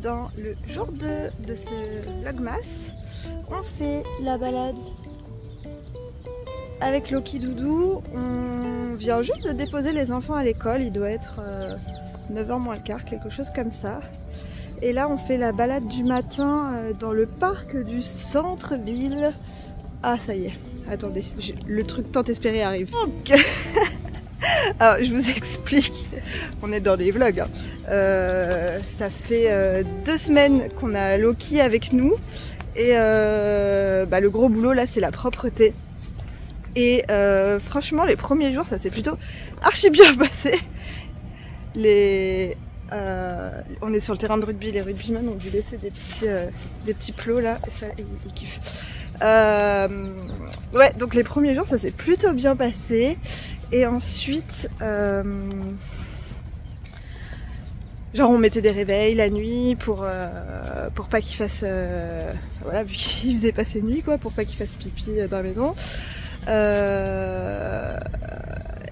dans le jour 2 de ce vlogmas. On fait la balade avec Loki Doudou. On vient juste de déposer les enfants à l'école, il doit être 9h moins le quart, quelque chose comme ça. Et là on fait la balade du matin dans le parc du centre-ville. Ah ça y est, attendez, le truc tant espéré arrive. Donc, alors je vous explique, on est dans les vlogs. Ça fait 2 semaines qu'on a Loki avec nous. Et le gros boulot là c'est la propreté. Et franchement les premiers jours ça s'est plutôt archi bien passé. On est sur le terrain de rugby, les rugbymen ont dû laisser des petits plots là, et ça ils kiffent. Ouais, donc les premiers jours ça s'est plutôt bien passé. Et ensuite genre on mettait des réveils la nuit pour pas qu'il fasse voilà, vu qu'il faisait passer nuit quoi, pour pas qu'il fasse pipi dans la maison.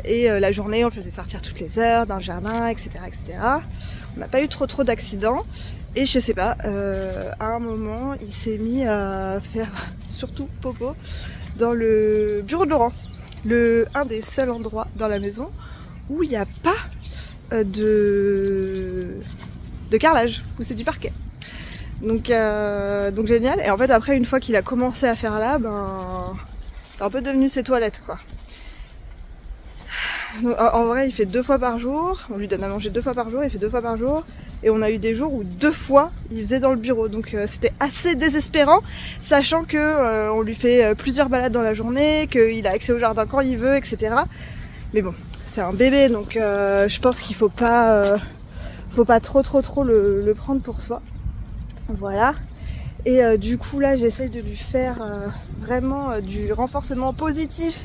Et la journée on le faisait sortir toutes les heures dans le jardin, etc., etc. On n'a pas eu trop d'accidents. Et je sais pas, à un moment il s'est mis à faire surtout popo dans le bureau de Laurent. Un des seuls endroits dans la maison où il n'y a pas de carrelage, où c'est du parquet. Donc génial. Et en fait après une fois qu'il a commencé à faire là, c'est un peu devenu ses toilettes quoi. En vrai il fait 2 fois par jour, on lui donne à manger 2 fois par jour, il fait 2 fois par jour. Et on a eu des jours où 2 fois il faisait dans le bureau, donc c'était assez désespérant, sachant que on lui fait plusieurs balades dans la journée, qu'il a accès au jardin quand il veut, etc. Mais bon, c'est un bébé, donc je pense qu'il faut pas trop le prendre pour soi. Voilà. Et du coup là j'essaye de lui faire vraiment du renforcement positif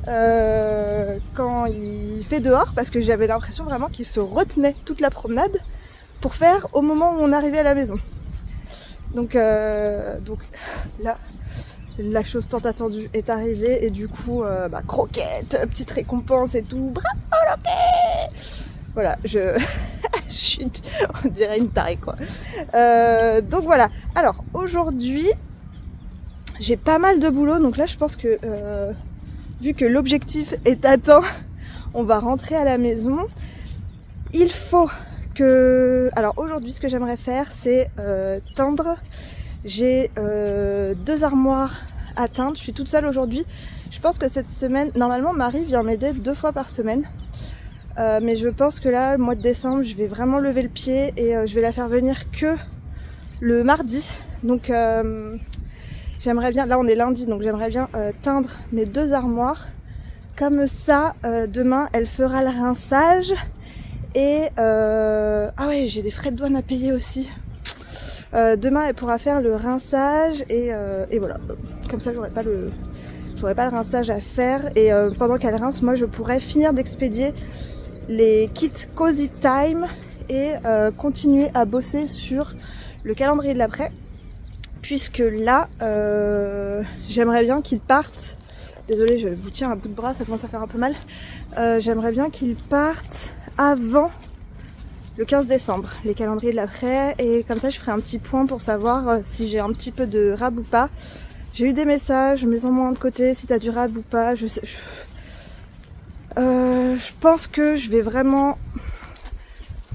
quand il fait dehors, parce que j'avais l'impression vraiment qu'il se retenait toute la promenade pour faire au moment où on arrivait à la maison. Donc là, la chose tant attendue est arrivée et du coup, croquette, petite récompense et tout. Bravo Loki! Voilà, on dirait une tarée quoi. Donc voilà. Alors aujourd'hui, j'ai pas mal de boulot, donc là je pense que vu que l'objectif est atteint, on va rentrer à la maison. Il faut alors aujourd'hui ce que j'aimerais faire c'est teindre. J'ai 2 armoires à teindre, je suis toute seule aujourd'hui. Je pense que cette semaine, normalement Marie vient m'aider 2 fois par semaine. Mais je pense que là, le mois de décembre, je vais vraiment lever le pied et je vais la faire venir que le mardi. Donc j'aimerais bien, là on est lundi, donc j'aimerais bien teindre mes 2 armoires. Comme ça, demain elle fera le rinçage. Et ah ouais, j'ai des frais de douane à payer aussi. Demain elle pourra faire le rinçage et voilà. Comme ça j'aurai pas le rinçage à faire. Et pendant qu'elle rince, moi je pourrais finir d'expédier les kits Cozy Time et continuer à bosser sur le calendrier de l'après. Puisque là, j'aimerais bien qu'il parte. Désolée, je vous tiens à bout de bras, ça commence à faire un peu mal. J'aimerais bien qu'il parte avant le 15 décembre, les calendriers de l'après, et comme ça je ferai un petit point pour savoir si j'ai un petit peu de rab ou pas. J'ai eu des messages, mets-en-moi de côté si t'as du rab ou pas. Je pense que je vais vraiment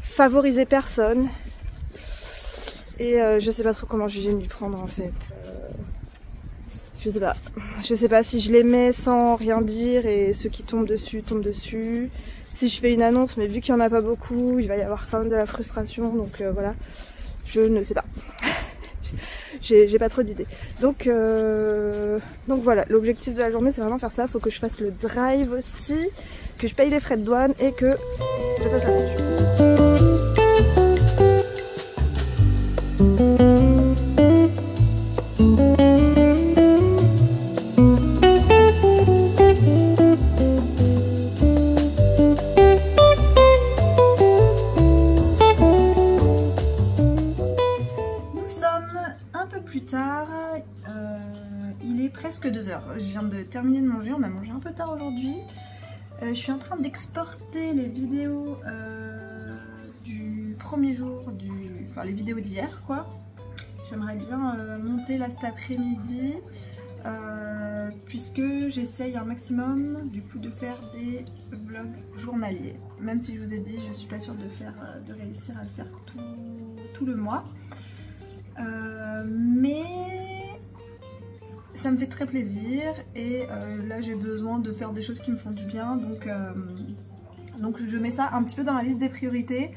favoriser personne et je sais pas trop comment je vais m'y prendre en fait. Je sais pas si je les mets sans rien dire et ceux qui tombent dessus. Si je fais une annonce, mais vu qu'il n'y en a pas beaucoup, il va y avoir quand même de la frustration, donc voilà, je ne sais pas. J'ai pas trop d'idées. Donc voilà, l'objectif de la journée c'est vraiment faire ça. Faut que je fasse le drive aussi, que je paye les frais de douane et que je fasse la photo. Il est presque 2h, je viens de terminer de manger, on a mangé un peu tard aujourd'hui. Je suis en train d'exporter les vidéos du premier jour du enfin les vidéos d'hier quoi. J'aimerais bien monter là cet après-midi puisque j'essaye un maximum du coup de faire des vlogs journaliers. Même si je vous ai dit, je suis pas sûre de réussir à le faire tout le mois. Mais ça me fait très plaisir et là j'ai besoin de faire des choses qui me font du bien, donc je mets ça un petit peu dans la liste des priorités.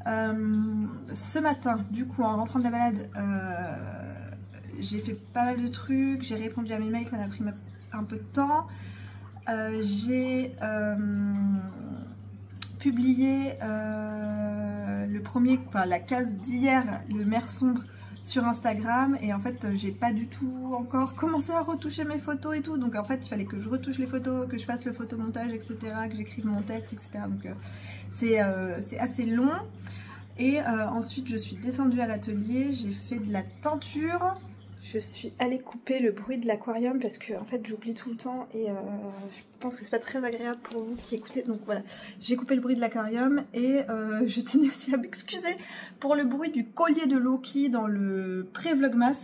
Ce matin, du coup, en rentrant de la balade, j'ai fait pas mal de trucs, j'ai répondu à mes mails, ça m'a pris un peu de temps. J'ai publié la case d'hier, le mer sombre, sur Instagram, et en fait j'ai pas du tout encore commencé à retoucher mes photos et tout, donc en fait il fallait que je retouche les photos, que je fasse le photomontage, etc., que j'écrive mon texte, etc. Donc c'est assez long. Et ensuite je suis descendue à l'atelier, j'ai fait de la teinture. Je suis allée couper le bruit de l'aquarium parce que en fait j'oublie tout le temps et je pense que c'est pas très agréable pour vous qui écoutez. Donc voilà, j'ai coupé le bruit de l'aquarium et je tenais aussi à m'excuser pour le bruit du collier de Loki dans le pré-vlogmas.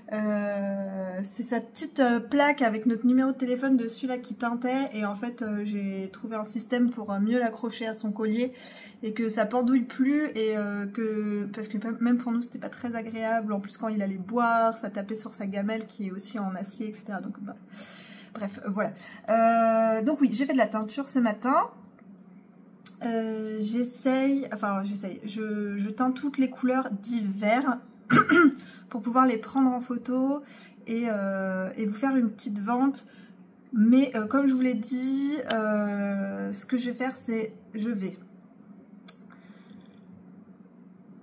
C'est sa petite plaque avec notre numéro de téléphone dessus là qui teintait, et en fait j'ai trouvé un système pour mieux l'accrocher à son collier et que ça pendouille plus, et parce que même pour nous c'était pas très agréable. En plus quand il allait boire, ça tapait sur sa gamelle qui est aussi en acier, etc. Donc bah, bref voilà. Donc oui, j'ai fait de la teinture ce matin. Je teins toutes les couleurs d'hiver pour pouvoir les prendre en photo et vous faire une petite vente. Mais comme je vous l'ai dit, ce que je vais faire, c'est je vais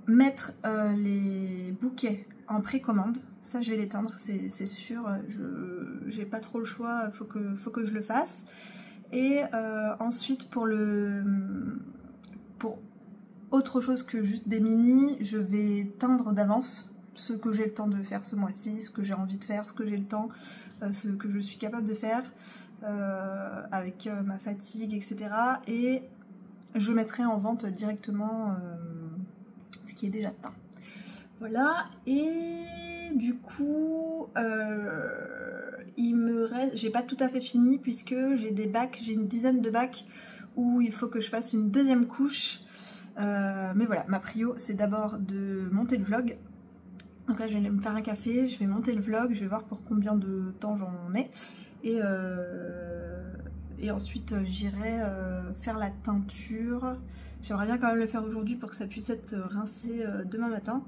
mettre les bouquets en précommande. Ça je vais les teindre, c'est sûr, j'ai pas trop le choix, faut que je le fasse. Et ensuite pour autre chose que juste des mini, je vais teindre d'avance ce que j'ai le temps de faire ce mois-ci, ce que j'ai envie de faire, ce que j'ai le temps, ce que je suis capable de faire avec ma fatigue, etc. Et je mettrai en vente directement ce qui est déjà teint. Voilà, et du coup, il me reste, j'ai pas tout à fait fini puisque j'ai des bacs, j'ai une dizaine de bacs où il faut que je fasse une deuxième couche. Mais voilà, ma prio c'est d'abord de monter le vlog. Donc là je vais me faire un café, je vais monter le vlog, je vais voir pour combien de temps j'en ai. Et ensuite j'irai faire la teinture. J'aimerais bien quand même le faire aujourd'hui pour que ça puisse être rincé demain matin.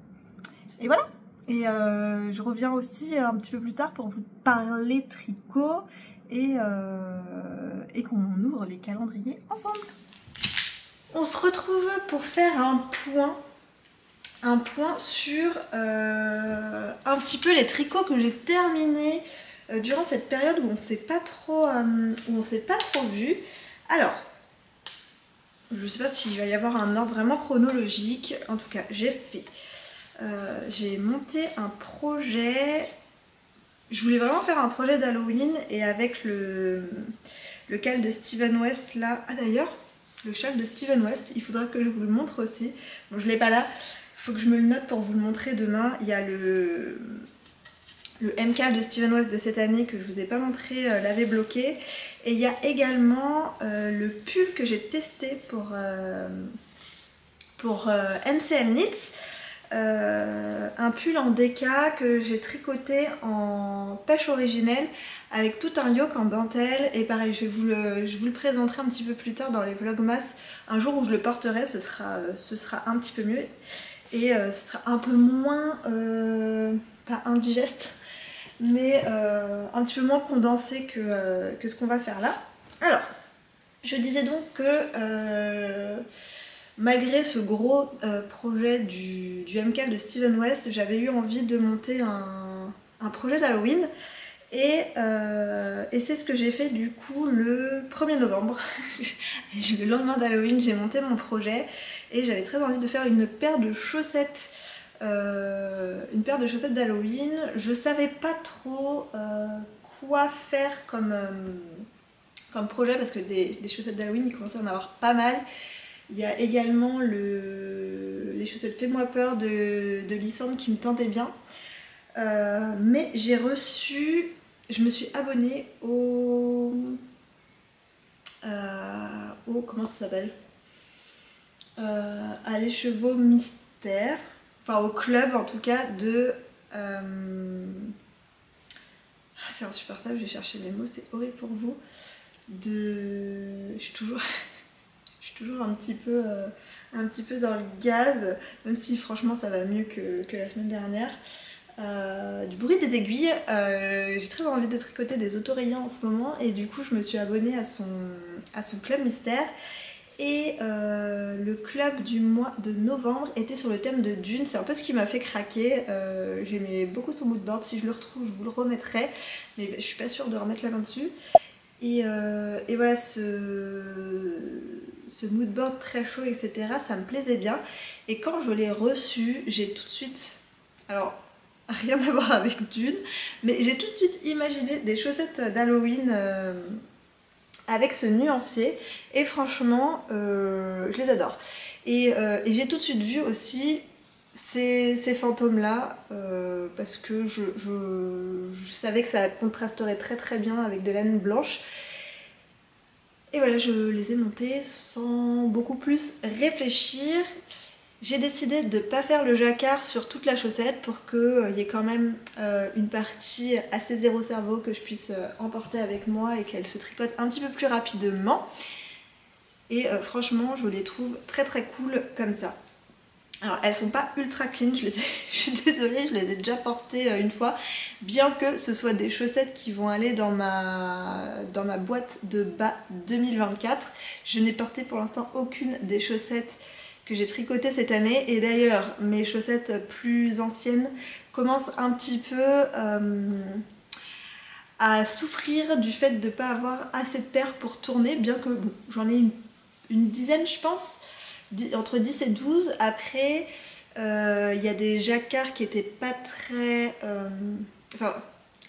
Et voilà. Et je reviens aussi un petit peu plus tard pour vous parler tricot et qu'on ouvre les calendriers ensemble. On se retrouve pour faire un point sur un petit peu les tricots que j'ai terminés durant cette période où on s'est pas trop vu. Alors, je sais pas s'il va y avoir un ordre vraiment chronologique. En tout cas, j'ai monté un projet. Je voulais vraiment faire un projet d'Halloween, et avec le cal de Steven West là. Ah d'ailleurs, le châle de Steven West, il faudra que je vous le montre aussi. Bon, je l'ai pas là, il faut que je me le note pour vous le montrer demain. Il y a le M-cal de Steven West de cette année que je vous ai pas montré, l'avait bloqué. Et il y a également le pull que j'ai testé pour NCL Knits. Un pull en déca que j'ai tricoté en pêche originelle avec tout un yoke en dentelle, et pareil je vous le présenterai un petit peu plus tard dans les vlogmas. Un jour où je le porterai, ce sera un petit peu mieux et ce sera un peu moins pas indigeste, mais un petit peu moins condensé que ce qu'on va faire là. Alors je disais donc que malgré ce gros projet du M-cal de Steven West, j'avais eu envie de monter un projet d'Halloween, et c'est ce que j'ai fait du coup le 1er novembre. Le lendemain d'Halloween, j'ai monté mon projet et j'avais très envie de faire une paire de chaussettes d'Halloween. Je savais pas trop quoi faire comme projet parce que des chaussettes d'Halloween, il commençait à en avoir pas mal. Il y a également les chaussettes Fais-moi peur de Lysandre qui me tentaient bien. Mais j'ai reçu... Je me suis abonnée comment ça s'appelle, à l'écheveau mystère, enfin au club en tout cas de... c'est insupportable, j'ai cherché mes mots, c'est horrible pour vous. Je suis toujours un petit peu dans le gaz, même si franchement ça va mieux que la semaine dernière. Du bruit des aiguilles, j'ai très envie de tricoter des autorayants en ce moment et du coup je me suis abonnée à son club mystère et le club du mois de novembre était sur le thème de Dune. C'est un peu ce qui m'a fait craquer. J'aimais beaucoup son moodboard, si je le retrouve je vous le remettrai, mais je suis pas sûre de remettre la main dessus. Et voilà, ce moodboard très chaud, etc., ça me plaisait bien. Et quand je l'ai reçu, j'ai tout de suite... Alors, rien à voir avec Dune, mais j'ai tout de suite imaginé des chaussettes d'Halloween avec ce nuancier. Et franchement, je les adore. Et j'ai tout de suite vu aussi ces fantômes-là, parce que je savais que ça contrasterait très très bien avec de la laine blanche. Et voilà, je les ai montés sans beaucoup plus réfléchir. J'ai décidé de ne pas faire le jacquard sur toute la chaussette pour qu'il y ait quand même une partie assez zéro cerveau que je puisse emporter avec moi et qu'elle se tricote un petit peu plus rapidement. Et franchement, je les trouve très très cool comme ça. Alors elles sont pas ultra clean, je suis désolée, je les ai déjà portées une fois, bien que ce soit des chaussettes qui vont aller dans ma boîte de bas 2024. Je n'ai porté pour l'instant aucune des chaussettes que j'ai tricotées cette année, et d'ailleurs mes chaussettes plus anciennes commencent un petit peu à souffrir du fait de ne pas avoir assez de paires pour tourner, bien que bon, j'en ai une dizaine je pense, entre 10 et 12. Après, il y a des jacquards qui étaient pas très... Enfin,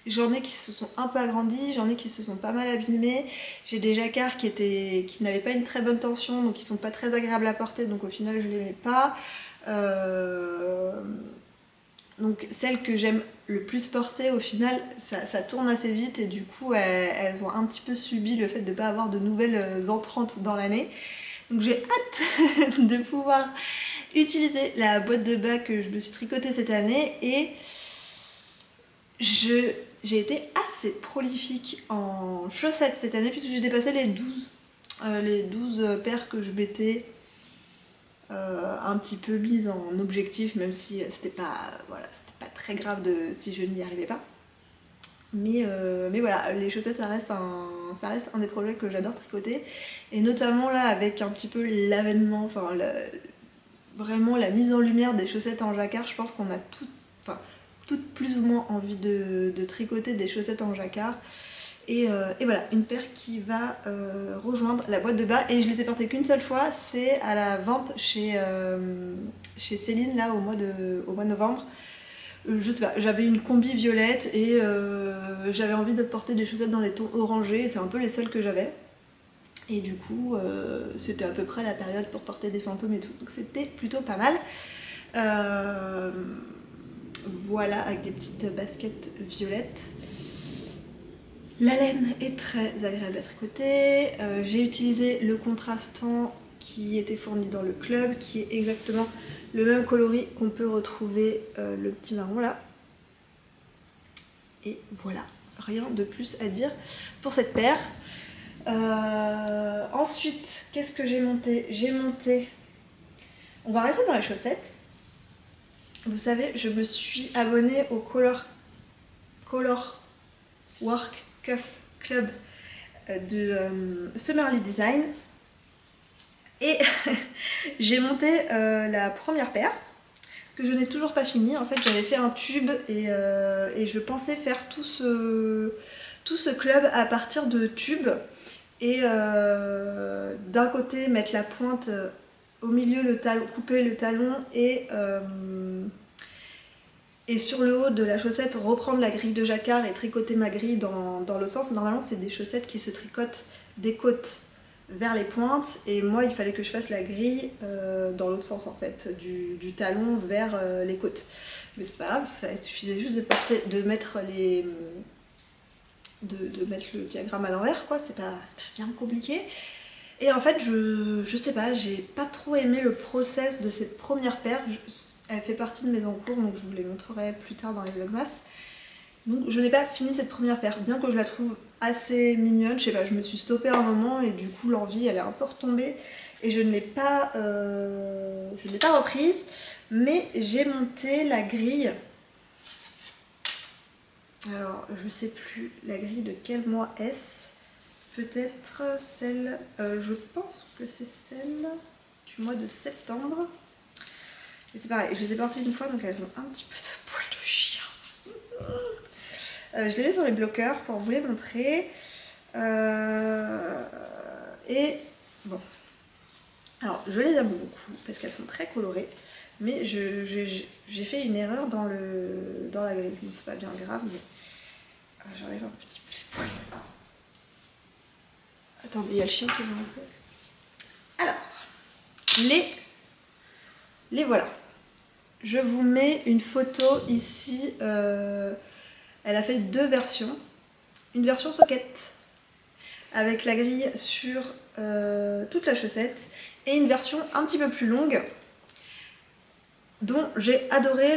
j'en ai qui se sont un peu agrandis, j'en ai qui se sont pas mal abîmés. J'ai des jacquards qui n'avaient pas une très bonne tension, donc qui sont pas très agréables à porter, donc au final je les mets pas. Donc celles que j'aime le plus porter, au final ça tourne assez vite et du coup elles ont un petit peu subi le fait de ne pas avoir de nouvelles entrantes dans l'année. Donc j'ai hâte de pouvoir utiliser la boîte de bas que je me suis tricotée cette année, et j'ai été assez prolifique en chaussettes cette année puisque j'ai dépassé les 12 paires que je m'étais un petit peu mise en objectif, même si c'était pas très grave si je n'y arrivais pas. Mais voilà, les chaussettes ça reste un des projets que j'adore tricoter, et notamment là avec un petit peu l'avènement, enfin vraiment la mise en lumière des chaussettes en jacquard. Je pense qu'on a toutes plus ou moins envie de tricoter des chaussettes en jacquard. Et voilà, une paire qui va rejoindre la boîte de bas, et je les ai portées qu'une seule fois, c'est à la vente chez Céline là au mois de novembre. Je sais pas, j'avais une combi violette et j'avais envie de porter des chaussettes dans les tons orangés, c'est un peu les seules que j'avais. Et du coup, c'était à peu près la période pour porter des fantômes et tout, donc c'était plutôt pas mal. Voilà, avec des petites baskets violettes. La laine est très agréable à tricoter. J'ai utilisé le contrastant qui était fourni dans le club, qui est exactement le même coloris qu'on peut retrouver le petit marron là. Et voilà, rien de plus à dire pour cette paire. Ensuite, qu'est-ce que j'ai monté? On va rester dans les chaussettes. Vous savez, je me suis abonnée au Color Work Cuff Club de Summerly Design. Et j'ai monté la première paire que je n'ai toujours pas finie. En fait, j'avais fait un tube et je pensais faire tout ce club à partir de tubes, et d'un côté mettre la pointe au milieu, le talon, couper le talon, et sur le haut de la chaussette reprendre la grille de jacquard et tricoter ma grille dans l'autre sens. Normalement c'est des chaussettes qui se tricotent des côtes vers les pointes, et moi il fallait que je fasse la grille dans l'autre sens en fait, du talon vers les côtes. Mais c'est pas grave, il suffisait juste de mettre mettre le diagramme à l'envers, quoi, c'est pas bien compliqué. Et en fait, je sais pas, j'ai pas trop aimé le process de cette première paire. Elle fait partie de mes encours, donc je vous les montrerai plus tard dans les vlogmas. Donc je n'ai pas fini cette première paire, bien que je la trouve assez mignonne. Je sais pas, je me suis stoppée à un moment et du coup l'envie elle est un peu retombée. Et je ne l'ai pas reprise, mais j'ai monté la grille. Alors je sais plus la grille de quel mois est-ce. Peut-être celle, je pense que c'est celle du mois de septembre. Et c'est pareil, je les ai portées une fois donc elles ont un petit peu de poil de chien. Je les mets sur les bloqueurs pour vous les montrer. Et bon, alors je les aime beaucoup parce qu'elles sont très colorées. Mais j'ai fait une erreur dans la grille. C'est pas bien grave, mais j'enlève un petit peu les poils. Attendez, il y a le chien qui va rentrer. Alors, les voilà. Je vous mets une photo ici. Elle a fait deux versions. Une version socket avec la grille sur toute la chaussette et une version un petit peu plus longue dont j'ai adoré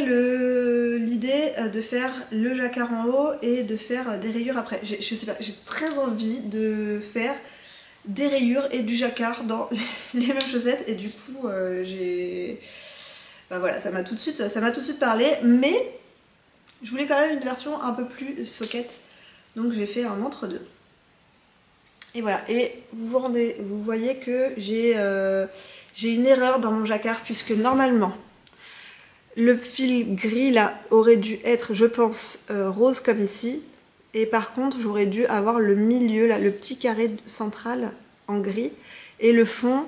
l'idée de faire le jacquard en haut et de faire des rayures après. Je sais pas, j'ai très envie de faire des rayures et du jacquard dans les mêmes chaussettes et du coup bah voilà, ça m'a tout de suite parlé, mais je voulais quand même une version un peu plus socket, donc j'ai fait un entre-deux. Et voilà, et vous voyez que j'ai une erreur dans mon jacquard puisque normalement le fil gris là aurait dû être, je pense, rose comme ici. Et par contre, j'aurais dû avoir le milieu, là, le petit carré central en gris. Et le fond,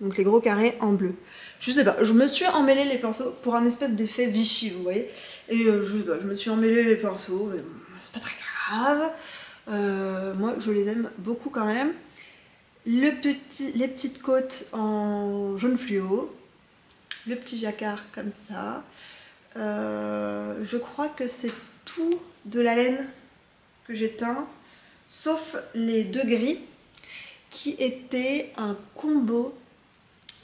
donc les gros carrés en bleu. Je sais pas, je me suis emmêlé les pinceaux pour un espèce d'effet Vichy, vous voyez. Et je me suis emmêlé les pinceaux, mais bon, c'est pas très grave. Moi, je les aime beaucoup quand même. Les petites côtes en jaune fluo. Le petit jacquard comme ça. Je crois que c'est tout de la laine que j'ai teint, sauf les deux gris qui étaient un combo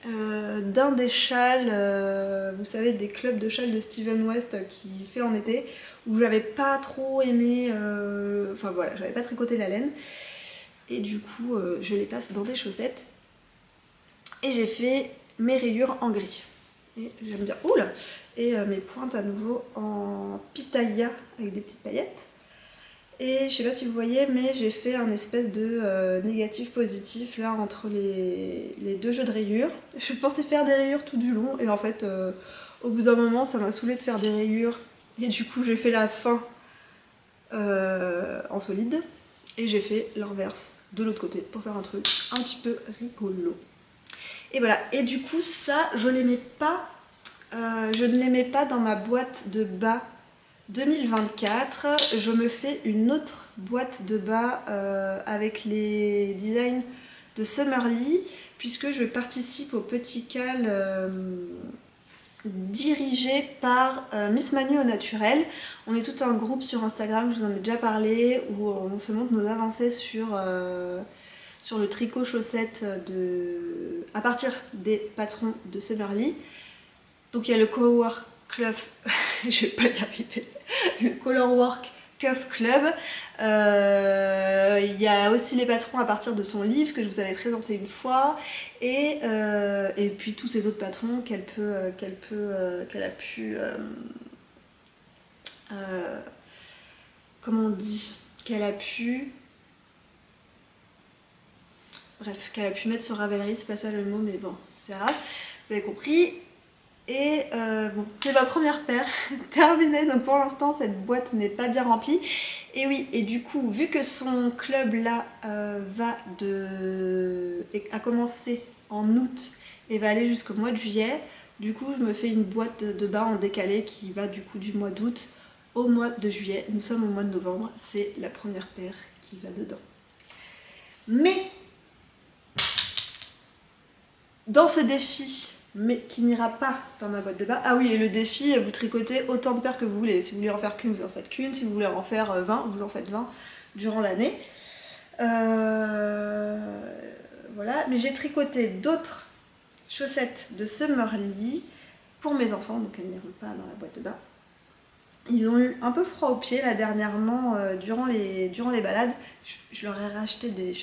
d'un des châles, vous savez, des clubs de châles de Steven West qui fait en été, où j'avais pas trop aimé, enfin voilà, j'avais pas tricoté la laine, et du coup je les passe dans des chaussettes, et j'ai fait mes rayures en gris. Et j'aime bien. Oula! Et mes pointes à nouveau en pitaya avec des petites paillettes. Et je sais pas si vous voyez, mais j'ai fait un espèce de négatif positif là entre les deux jeux de rayures. Je pensais faire des rayures tout du long et en fait au bout d'un moment ça m'a saoulé de faire des rayures et du coup j'ai fait la fin en solide et j'ai fait l'inverse de l'autre côté pour faire un truc un petit peu rigolo. Et voilà, et du coup ça je l'aimais pas, je ne l'aimais pas dans ma boîte de bas 2024. Je me fais une autre boîte de bas avec les designs de Summerly, puisque je participe au petit cal dirigé par Miss Manu au naturel. On est tout un groupe sur Instagram, je vous en ai déjà parlé, où on se montre nos avancées sur le tricot chaussette à partir des patrons de Summerly. Donc il y a le Colorwork Club, je vais pas y arriver, le Colorwork Cuff Club. Il y a aussi les patrons à partir de son livre que je vous avais présenté une fois, et puis tous ces autres patrons qu'elle a pu comment on dit, bref, qu'elle a pu mettre sur Ravelry, c'est pas ça le mot, mais bon, c'est grave, vous avez compris. Et bon, c'est ma première paire terminée, donc pour l'instant cette boîte n'est pas bien remplie. Et oui, et du coup, vu que son club là a commencé en août et va aller jusqu'au mois de juillet, du coup je me fais une boîte de bas en décalé qui va du coup du mois d'août au mois de juillet. Nous sommes au mois de novembre, c'est la première paire qui va dedans. Mais dans ce défi, mais qui n'ira pas dans ma boîte de bain. Ah oui, et le défi, vous tricotez autant de paires que vous voulez. Si vous voulez en faire qu'une, vous en faites qu'une. Si vous voulez en faire 20, vous en faites 20 durant l'année. Voilà, mais j'ai tricoté d'autres chaussettes de Summerlee pour mes enfants, donc elles n'iront pas dans la boîte de bain. Ils ont eu un peu froid aux pieds là dernièrement durant les balades. Je leur ai racheté des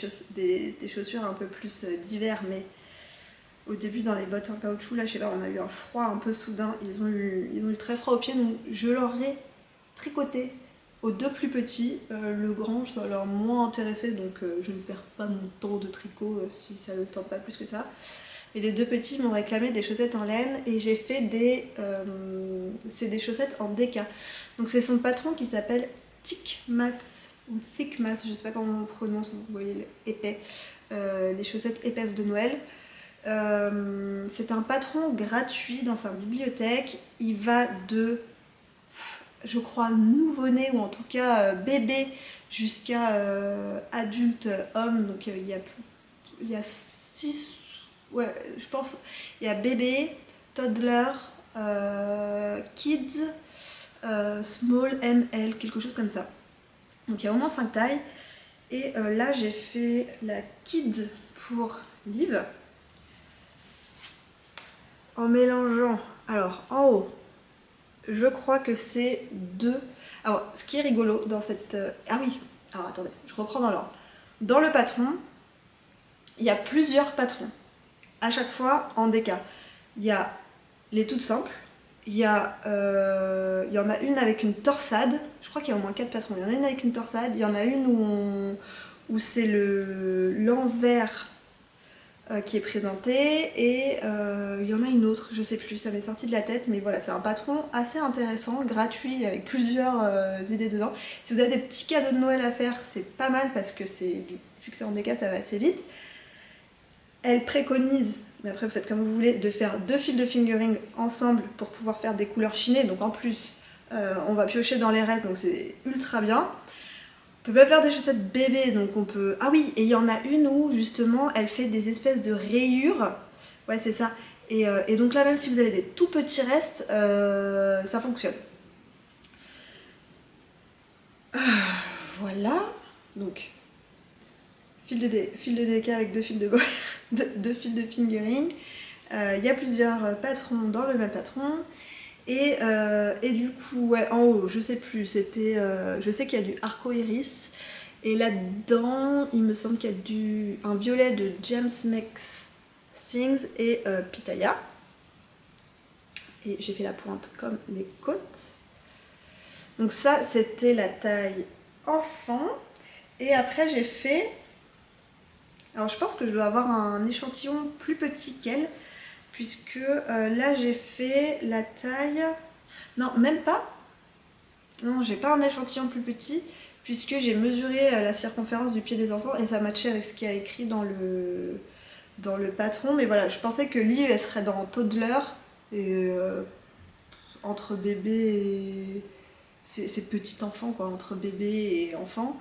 chaussures un peu plus d'hiver, mais au début dans les bottes en caoutchouc, là je sais pas, on a eu un froid un peu soudain. Ils ont eu très froid aux pieds, donc je leur ai tricoté aux deux plus petits. Le grand, ça leur moins intéressé, donc je ne perds pas mon temps de tricot si ça ne le tente pas plus que ça. Et les deux petits m'ont réclamé des chaussettes en laine et j'ai fait des chaussettes en déca. Donc c'est son patron qui s'appelle Thick Mass ou Thick Mass, je sais pas comment on prononce, vous voyez épais, les chaussettes épaisses de Noël. C'est un patron gratuit dans sa bibliothèque. Il va de, je crois, nouveau-né ou en tout cas bébé jusqu'à adulte homme. Donc il y a 6. Ouais, je pense il y a bébé, toddler, kids, small, ML, quelque chose comme ça. Donc il y a au moins 5 tailles. Et là j'ai fait la kid pour Liv. En mélangeant, alors en haut, je crois que c'est 2. Alors ce qui est rigolo dans cette... Ah oui, alors attendez, je reprends dans l'ordre. Dans le patron, il y a plusieurs patrons. À chaque fois en déca. Il y a les toutes simples, il y en a une avec une torsade, je crois qu'il y a au moins 4 patrons, il y en a une avec une torsade, il y en a une où c'est l'envers qui est présenté, et il y en a une autre, je sais plus, ça m'est sorti de la tête, mais voilà, c'est un patron assez intéressant, gratuit, avec plusieurs idées dedans. Si vous avez des petits cadeaux de Noël à faire, c'est pas mal, parce que vu que c'est en déca, ça va assez vite. Elle préconise, mais après vous faites comme vous voulez, de faire 2 fils de fingering ensemble pour pouvoir faire des couleurs chinées. Donc en plus, on va piocher dans les restes, donc c'est ultra bien. On peut pas faire des chaussettes bébés, donc on peut... Ah oui, et il y en a une où justement elle fait des espèces de rayures. Ouais, c'est ça. Et donc là, même si vous avez des tout petits restes, ça fonctionne. Voilà. Donc... fil de déca avec 2 fils de deux fils de fingering. Il y a plusieurs patrons dans le même patron. Et du coup, ouais, en haut, je sais plus, c'était... je sais qu'il y a du arco-iris. Et là-dedans, il me semble qu'il y a un violet de James Makes Things et Pitaya. Et j'ai fait la pointe comme les côtes. Donc ça, c'était la taille enfant. Et après, j'ai fait... Alors je pense que je dois avoir un échantillon plus petit qu'elle, puisque là j'ai fait la taille... Non, même pas. Non, j'ai pas un échantillon plus petit, puisque j'ai mesuré la circonférence du pied des enfants et ça matchait avec ce qu'il y a écrit dans le patron. Mais voilà, je pensais que Liv, elle serait dans toddler, et entre bébé et... c'est petit enfant quoi, entre bébé et enfant.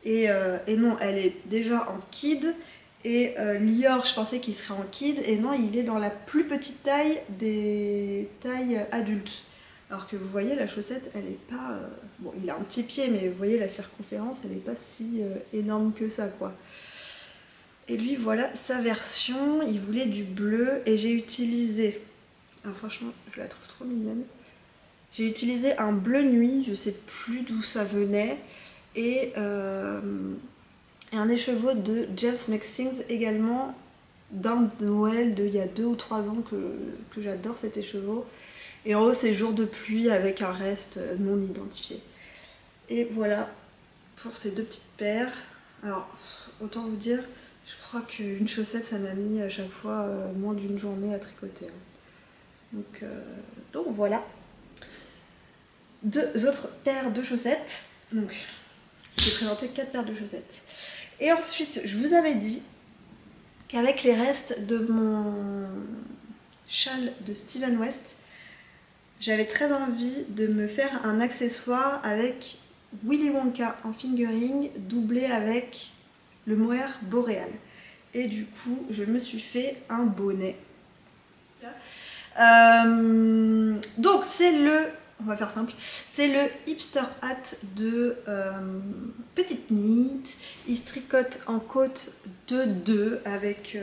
Et non, elle est déjà en kid. Et Lior, je pensais qu'il serait en kid. Et non, il est dans la plus petite taille des tailles adultes. Alors que vous voyez, la chaussette, elle est pas... Bon, il a un petit pied, mais vous voyez, la circonférence, elle n'est pas si énorme que ça, quoi. Et lui, voilà sa version. Il voulait du bleu. Et j'ai utilisé... Ah, franchement, je la trouve trop mignonne. J'ai utilisé un bleu nuit. Je sais plus d'où ça venait. Et un écheveau de James Makes Things également, d'un Noël d'il y a 2 ou 3 ans que j'adore cet écheveau. Et en haut c'est jour de pluie avec un reste non identifié. Et voilà pour ces 2 petites paires. Alors autant vous dire, je crois qu'une chaussette ça m'a mis à chaque fois moins d'une journée à tricoter. Donc voilà. 2 autres paires de chaussettes. Donc j'ai présenté 4 paires de chaussettes. Et ensuite, je vous avais dit qu'avec les restes de mon châle de Steven West, j'avais très envie de me faire un accessoire avec Willy Wonka en fingering doublé avec le mohair boréal. et du coup je me suis fait un bonnet. Donc c'est le, on va faire simple, c'est le hipster hat de Petite Knit. Il se tricote en côte de 2 avec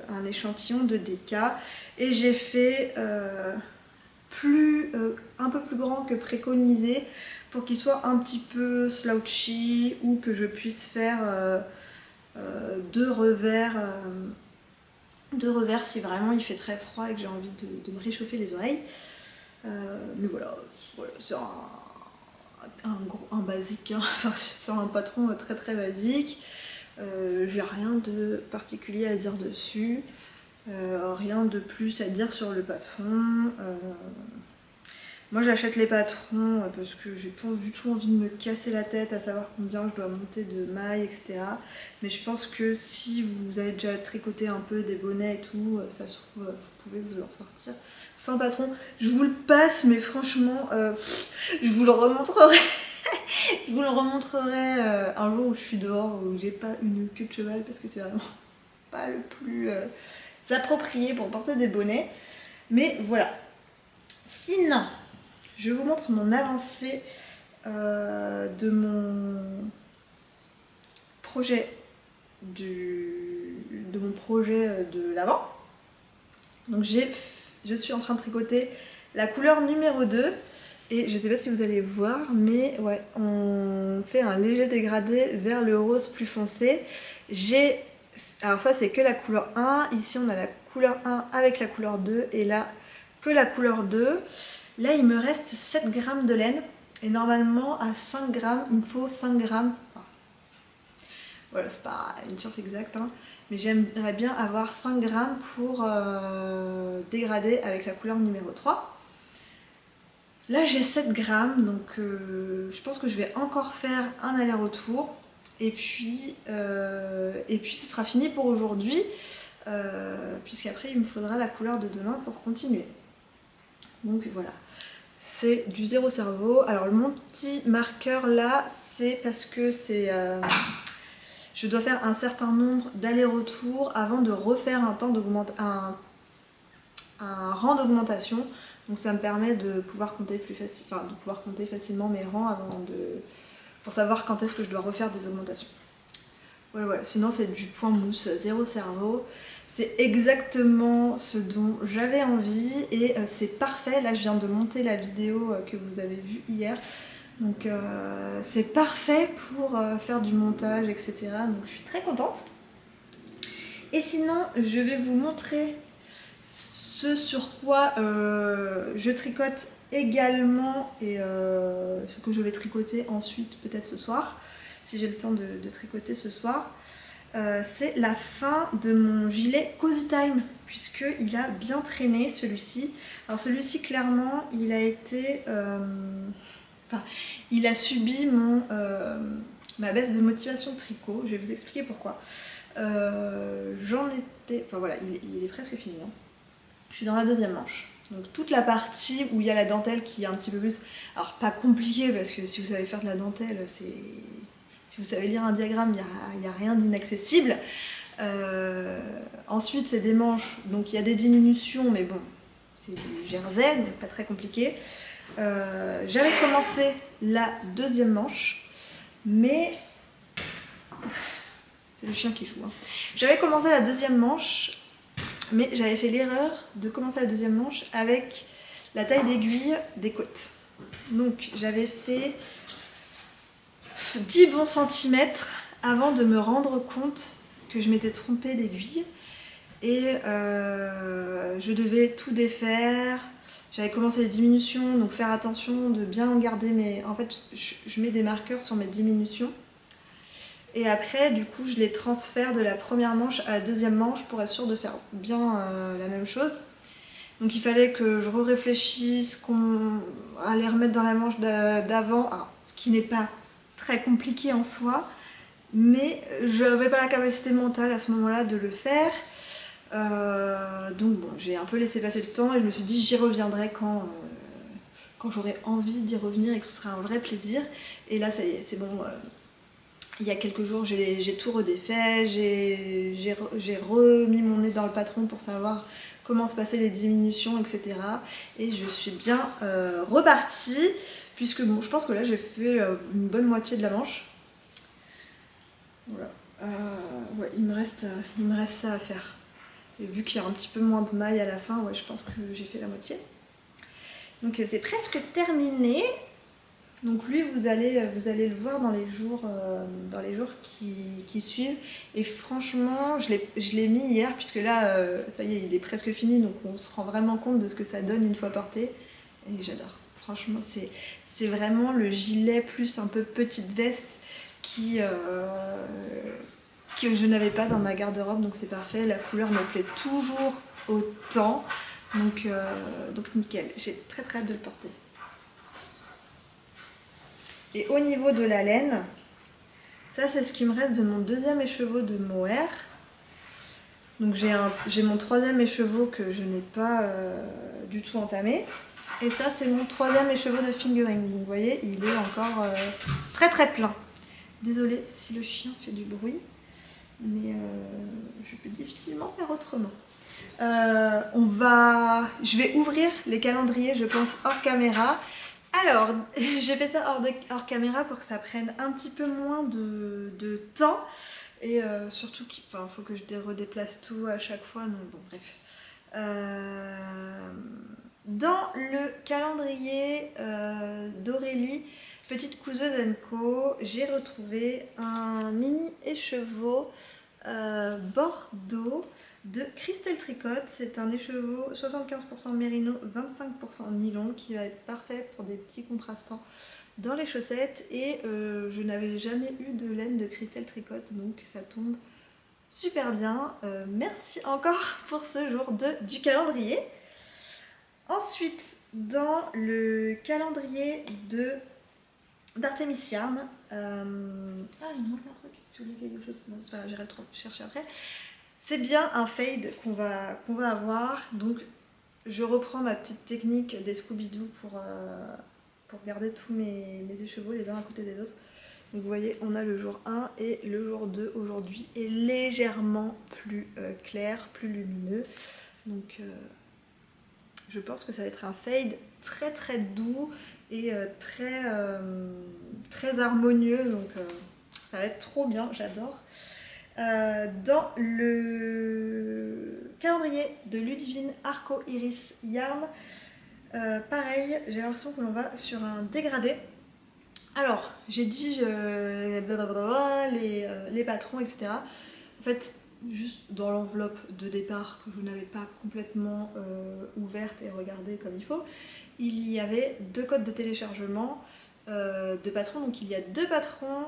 un échantillon de DK et j'ai fait un peu plus grand que préconisé pour qu'il soit un petit peu slouchy ou que je puisse faire 2 revers si vraiment il fait très froid et que j'ai envie de me réchauffer les oreilles. Mais voilà c'est un basique, hein. Enfin, c'est un patron très très basique. J'ai rien de particulier à dire dessus. Rien de plus à dire sur le patron. Moi j'achète les patrons parce que j'ai pas du tout envie de me casser la tête à savoir combien je dois monter de mailles, etc. Mais je pense que si vous avez déjà tricoté un peu des bonnets et tout, ça se trouve, vous pouvez vous en sortir sans patron. Je vous le passe, mais franchement, je vous le remontrerai. Je vous le remontrerai un jour où je suis dehors, où j'ai pas une queue de cheval, parce que c'est vraiment pas le plus approprié pour porter des bonnets. Mais voilà. Sinon, je vous montre mon avancée de mon projet de l'avant. Donc je suis en train de tricoter la couleur numéro 2 et je sais pas si vous allez voir, mais ouais, on fait un léger dégradé vers le rose plus foncé. Alors ça c'est que la couleur 1, ici on a la couleur 1 avec la couleur 2 et là que la couleur 2. Là il me reste 7 grammes de laine et normalement à 5 grammes il me faut 5 grammes. Enfin, voilà, c'est pas une science exacte, hein, mais j'aimerais bien avoir 5 grammes pour dégrader avec la couleur numéro 3. Là j'ai 7 grammes, donc je pense que je vais encore faire un aller-retour et puis ce sera fini pour aujourd'hui, puisqu'après il me faudra la couleur de demain pour continuer. Donc voilà, c'est du zéro cerveau. Alors mon petit marqueur là, c'est parce que je dois faire un certain nombre d'allers-retours avant de refaire un rang d'augmentation. Donc ça me permet de pouvoir compter facilement mes rangs pour savoir quand est-ce que je dois refaire des augmentations. Voilà. Sinon c'est du point mousse, zéro cerveau. C'est exactement ce dont j'avais envie et c'est parfait. Là je viens de monter la vidéo que vous avez vue hier. Donc c'est parfait pour faire du montage, etc. Donc je suis très contente. Et sinon je vais vous montrer ce sur quoi je tricote également et ce que je vais tricoter ensuite peut-être ce soir, si j'ai le temps de tricoter ce soir. C'est la fin de mon gilet Cozy Time, puisqu'il a bien traîné celui-ci. Alors celui-ci clairement il a été... il a subi ma baisse de motivation de tricot. Je vais vous expliquer pourquoi. Enfin voilà, il est presque fini, hein. Je suis dans la deuxième manche. Donc toute la partie où il y a la dentelle qui est un petit peu plus... Alors pas compliqué, parce que si vous savez faire de la dentelle, si vous savez lire un diagramme, il n'y a rien d'inaccessible. Ensuite c'est des manches, donc il y a des diminutions, mais bon, c'est du jersey, donc pas très compliqué. J'avais commencé la deuxième manche, mais... C'est le chien qui joue, hein. J'avais commencé la deuxième manche, mais j'avais fait l'erreur de commencer la deuxième manche avec la taille d'aiguille des côtes. Donc j'avais fait 10 bons centimètres avant de me rendre compte que je m'étais trompée d'aiguille. Et je devais tout défaire. J'avais commencé les diminutions, donc faire attention de bien garder mes... En fait, je mets des marqueurs sur mes diminutions. Et après, du coup, je les transfère de la première manche à la deuxième manche pour être sûre de faire bien la même chose. Donc il fallait que je réfléchisse qu'on allait remettre dans la manche d'avant, ce qui n'est pas très compliqué en soi, mais je n'avais pas la capacité mentale à ce moment-là de le faire. Donc bon, j'ai un peu laissé passer le temps et je me suis dit j'y reviendrai quand j'aurai envie d'y revenir et que ce sera un vrai plaisir. Et là, ça y est, c'est bon. il y a quelques jours, j'ai tout redéfait, j'ai remis mon nez dans le patron pour savoir comment se passaient les diminutions, etc. Et je suis bien repartie, puisque bon, je pense que là j'ai fait une bonne moitié de la manche. Voilà. Ouais, il me reste ça à faire. Et vu qu'il y a un petit peu moins de mailles à la fin, ouais, je pense que j'ai fait la moitié. Donc c'est presque terminé. Donc lui, vous allez le voir dans les jours qui suivent. Et franchement, je l'ai mis hier, puisque là, ça y est, il est presque fini. Donc on se rend vraiment compte de ce que ça donne une fois porté. Et j'adore. Franchement, c'est vraiment le gilet plus un peu petite veste que je n'avais pas dans ma garde-robe. Donc c'est parfait. La couleur me plaît toujours autant. Donc nickel. J'ai très hâte de le porter. Et au niveau de la laine, ça c'est ce qui me reste de mon deuxième écheveau de mohair. Donc j'ai mon troisième écheveau que je n'ai pas du tout entamé. Et ça c'est mon troisième écheveau de fingering. Donc vous voyez, il est encore très plein. Désolée si le chien fait du bruit, mais je peux difficilement faire autrement. Je vais ouvrir les calendriers, je pense, hors caméra. Alors, j'ai fait ça hors caméra pour que ça prenne un petit peu moins de temps. Et surtout qu'il faut que je redéplace tout à chaque fois. Donc bon, bref. Dans le calendrier d'Aurélie, Petite Couseuse & Co, j'ai retrouvé un mini écheveau Bordeaux de Christelle Tricotte. C'est un écheveau 75% mérino, 25% nylon qui va être parfait pour des petits contrastants dans les chaussettes. Et je n'avais jamais eu de laine de Christelle Tricotte, donc ça tombe super bien. Merci encore pour ce jour du calendrier. Ensuite, dans le calendrier d'Artemis Yarn, il me manque un truc, j'ai oublié quelque chose, bon, c'est pas grave, j'irai le chercher après. C'est bien un fade qu'on va avoir, donc je reprends ma petite technique des Scooby-Doo pour garder tous mes écheveaux les uns à côté des autres. Donc vous voyez, on a le jour 1 et le jour 2 aujourd'hui est légèrement plus clair, plus lumineux. Donc je pense que ça va être un fade très doux et très harmonieux, donc ça va être trop bien, j'adore. Dans le calendrier de Ludivine Arco Iris Yarn, pareil, j'ai l'impression que l'on va sur un dégradé. Alors, j'ai dit les patrons, etc. En fait, juste dans l'enveloppe de départ que je n'avais pas complètement ouverte et regardée comme il faut, il y avait 2 codes de téléchargement de patrons. Donc il y a 2 patrons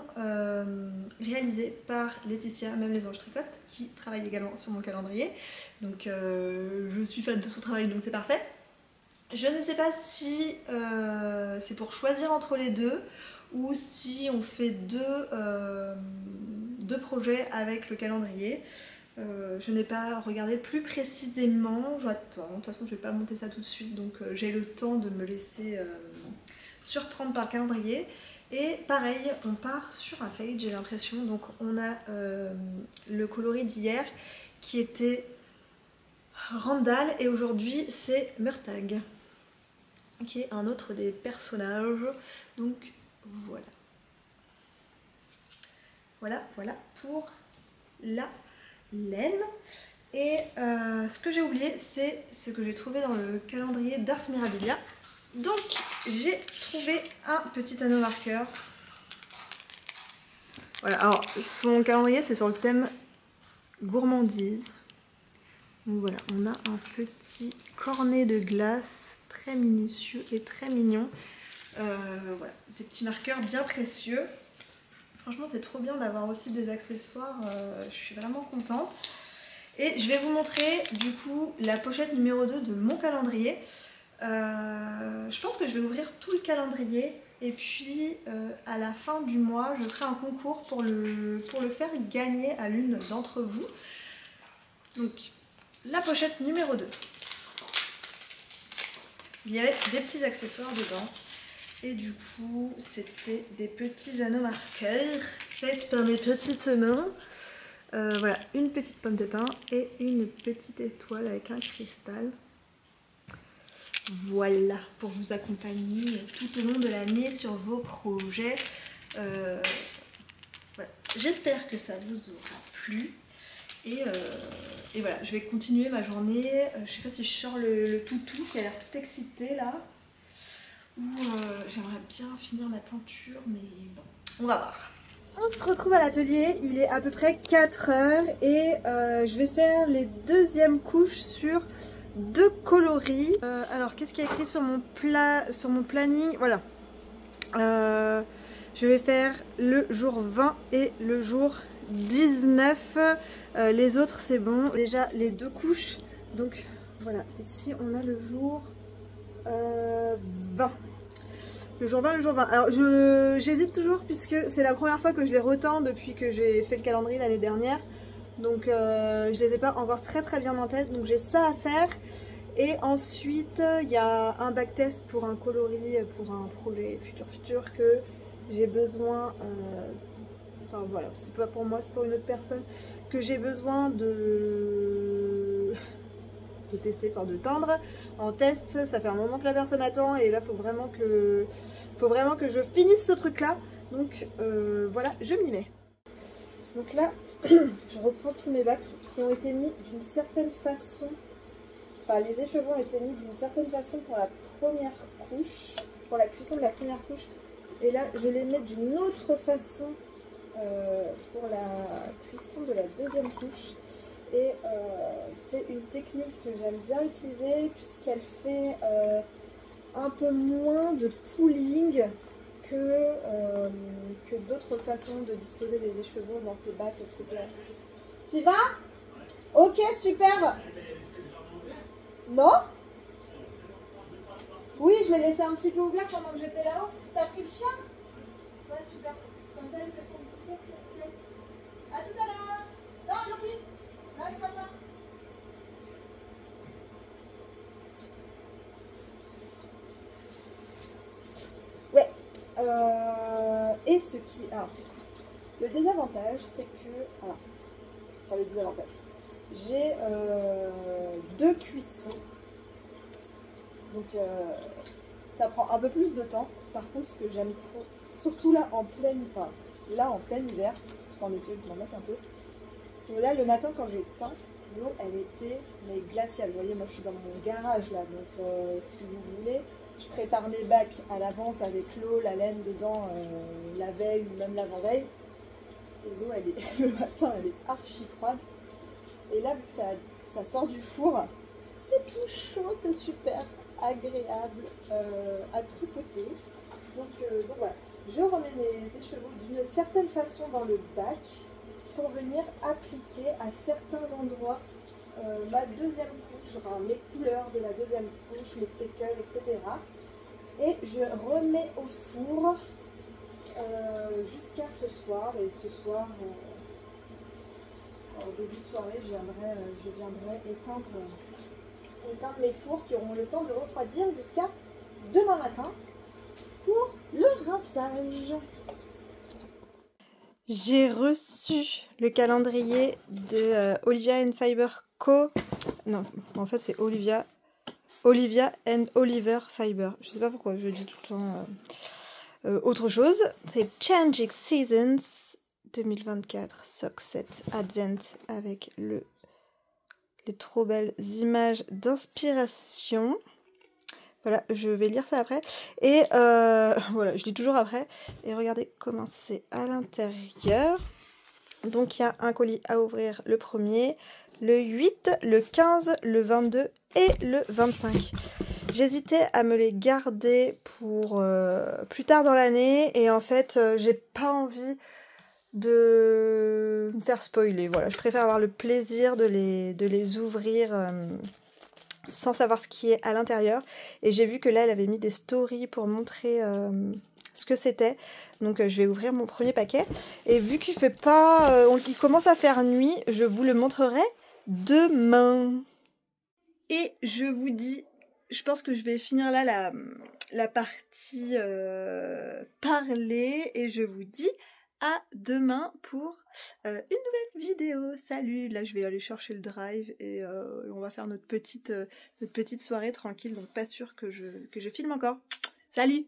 réalisés par Laetitia, même les anges tricotes, qui travaille également sur mon calendrier. Donc je suis fan de son travail, donc c'est parfait. Je ne sais pas si c'est pour choisir entre les deux ou si on fait deux projets avec le calendrier. Je n'ai pas regardé plus précisément, j'attends. De toute façon, je ne vais pas monter ça tout de suite, donc j'ai le temps de me laisser surprendre par le calendrier. Et pareil, on part sur un fade, j'ai l'impression. Donc on a le coloris d'hier qui était Randall et aujourd'hui c'est Murtagh, qui est un autre des personnages. Donc voilà pour la laine. Et ce que j'ai oublié, c'est ce que j'ai trouvé dans le calendrier d'Ars Mirabilia. Donc j'ai trouvé un petit anneau marqueur. Voilà, alors son calendrier c'est sur le thème gourmandise. Donc voilà, on a un petit cornet de glace très minutieux et très mignon. Voilà, des petits marqueurs bien précieux. Franchement, c'est trop bien d'avoir aussi des accessoires. Je suis vraiment contente. Et je vais vous montrer du coup la pochette numéro 2 de mon calendrier. Je pense que je vais ouvrir tout le calendrier et puis à la fin du mois, je ferai un concours pour le faire gagner à l'une d'entre vous. Donc, la pochette numéro 2. Il y avait des petits accessoires dedans. Et du coup, c'était des petits anneaux marqueurs. faites par mes petites mains. Voilà, une petite pomme de pin et une petite étoile avec un cristal. Voilà, pour vous accompagner tout au long de l'année sur vos projets. Voilà. J'espère que ça vous aura plu. Et voilà, je vais continuer ma journée. Je sais pas si je sors le toutou qui a l'air tout excité là. Ou j'aimerais bien finir ma teinture, mais bon, on va voir. On se retrouve à l'atelier, il est à peu près 4 heures et je vais faire les deuxièmes couches sur 2 coloris. Alors, qu'est-ce qu'il y a écrit sur mon planning? Voilà. Je vais faire le jour 20 et le jour 19. Les autres, c'est bon. Déjà, les 2 couches. Donc, voilà. Ici, on a le jour 20. Le jour 20, le jour 20. Alors j'hésite toujours puisque c'est la première fois que je les retends depuis que j'ai fait le calendrier l'année dernière. Donc je les ai pas encore très bien en tête. Donc j'ai ça à faire. Et ensuite il y a un backtest pour un coloris, pour un projet futur que j'ai besoin... enfin voilà, c'est pas pour moi, c'est pour une autre personne. Que j'ai besoin de tester, enfin de teindre en test. Ça fait un moment que la personne attend et là faut vraiment que je finisse ce truc là. Donc voilà, je m'y mets. Donc là je reprends tous mes bacs qui ont été mis d'une certaine façon, enfin les échevaux ont été mis d'une certaine façon pour la première couche, pour la cuisson de la première couche, et là je les mets d'une autre façon pour la cuisson de la deuxième couche. Et c'est une technique que j'aime bien utiliser puisqu'elle fait un peu moins de pooling que d'autres façons de disposer les écheveaux dans ces bacs, etc. T'y vas? Ok, super. Non? Oui, je l'ai laissé un petit peu ouvert pendant que j'étais là-haut. T'as pris le chien? Ouais, super. Comme ça, il fait son petit tour. A tout à l'heure. Non, Yopi. Allez, papa. Ouais. Et ce qui... Alors, le désavantage, c'est que... Alors, enfin, le désavantage. J'ai 2 cuissons. Donc, ça prend un peu plus de temps. Par contre, ce que j'aime trop, surtout là en plein hiver, parce qu'en été, je m'en moque un peu. Et là, le matin, quand j'ai teint, l'eau, elle était glaciale. Vous voyez, moi, je suis dans mon garage, là. Donc, si vous voulez, je prépare mes bacs à l'avance avec l'eau, la laine dedans, la veille ou même l'avant-veille. Et l'eau, le matin, elle est archi froide. Et là, vu que ça sort du four, c'est tout chaud, c'est super agréable à tripoter. Donc voilà, je remets mes écheveaux d'une certaine façon dans le bac pour venir appliquer à certains endroits ma deuxième couche, enfin mes couleurs de la deuxième couche, mes speckles, etc. Et je remets au four jusqu'à ce soir. Et ce soir, au début de soirée, je viendrai éteindre mes fours qui auront le temps de refroidir jusqu'à demain matin pour le rinçage. J'ai reçu le calendrier de Olivia & Fiber Co. Non, en fait c'est Olivia and Oliver Fiber. Je sais pas pourquoi je dis tout le temps autre chose. C'est Changing Seasons 2024 Sock Set Advent avec les trop belles images d'inspiration. Voilà, je vais lire ça après. Et voilà, je lis toujours après. Et regardez comment c'est à l'intérieur. Donc il y a un colis à ouvrir le 1er, le 8, le 15, le 22 et le 25. J'hésitais à me les garder pour plus tard dans l'année. Et en fait, j'ai pas envie de me faire spoiler. Voilà, je préfère avoir le plaisir de les ouvrir sans savoir ce qui est à l'intérieur. Et j'ai vu que là, elle avait mis des stories pour montrer ce que c'était. Donc je vais ouvrir mon premier paquet. Et vu qu'il fait pas... il commence à faire nuit, je vous le montrerai demain. Et je vous dis... Je pense que je vais finir là la partie parler. Et je vous dis à demain pour une nouvelle vidéo. Salut, là je vais aller chercher le drive et on va faire notre petite soirée tranquille, donc pas sûr que je filme encore. Salut!